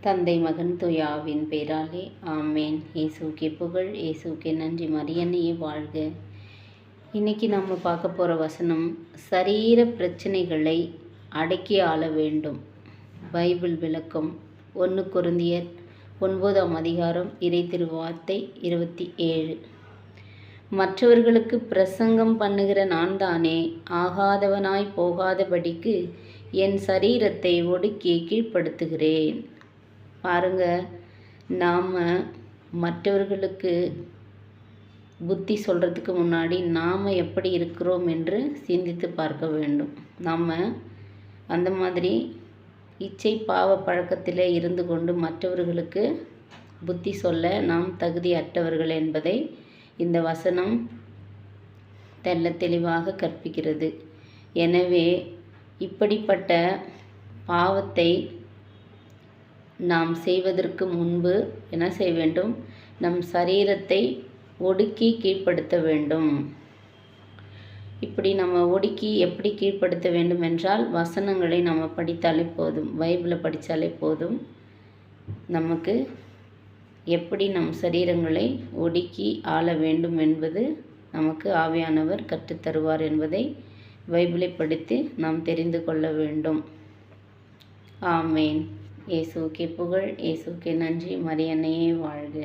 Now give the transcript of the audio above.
தந்தை மகன் தூயாவின் பேராலே ஆமேன். இயேசுக்கே புகழ், இயேசுக்கே நன்றி, மரியன்னையே வாழ்க. இன்னைக்கு நம்ம பார்க்க போகிற வசனம், சரீர பிரச்சனைகளை அடக்கி ஆள வேண்டும். பைபிள் விளக்கம் 1 கொரிந்தியர் 9ஆம் அதிகாரம் இறை திருவார்த்தை 27. மற்றவர்களுக்கு பிரசங்கம் பண்ணுகிற நான் தானே ஆகாதவனாய் போகாதபடிக்கு என் சரீரத்தை ஒடுக்கி கீழ்ப்படுத்துகிறேன். பாருங்க, நாம் மற்றவர்களுக்கு புத்தி சொல்கிறதுக்கு முன்னாடி நாம் எப்படி இருக்கிறோம் என்று சிந்தித்து பார்க்க வேண்டும். நாம் அந்த மாதிரி இச்சை பாவ பழக்கத்தில் இருந்து கொண்டு மற்றவர்களுக்கு புத்தி சொல்ல நாம் தகுதி அற்றவர்கள் என்பதை இந்த வசனம் தெள்ள தெளிவாக கற்பிக்கிறது. எனவே இப்படிப்பட்ட பாவத்தை நாம் செய்வதற்கு முன்பு என்ன செய்ய வேண்டும்? நம் சரீரத்தை ஒடுக்கி கீழ்ப்படுத்த வேண்டும். இப்படி நம்ம ஒடுக்கி எப்படி கீழ்ப்படுத்த வேண்டும் என்றால், வசனங்களை நம்ம படித்தாலே போதும், பைபிளை படித்தாலே போதும். நமக்கு எப்படி நம் சரீரங்களை ஒடுக்கி ஆள வேண்டும் என்பது நமக்கு ஆவியானவர் கற்றுத்தருவார் என்பதை பைபிளை படித்து நாம் தெரிந்து கொள்ள வேண்டும். ஆமேன். இயேசுக்கே புகழ், இயேசுக்கே நன்றி, மரியன்னையே வாழ்க.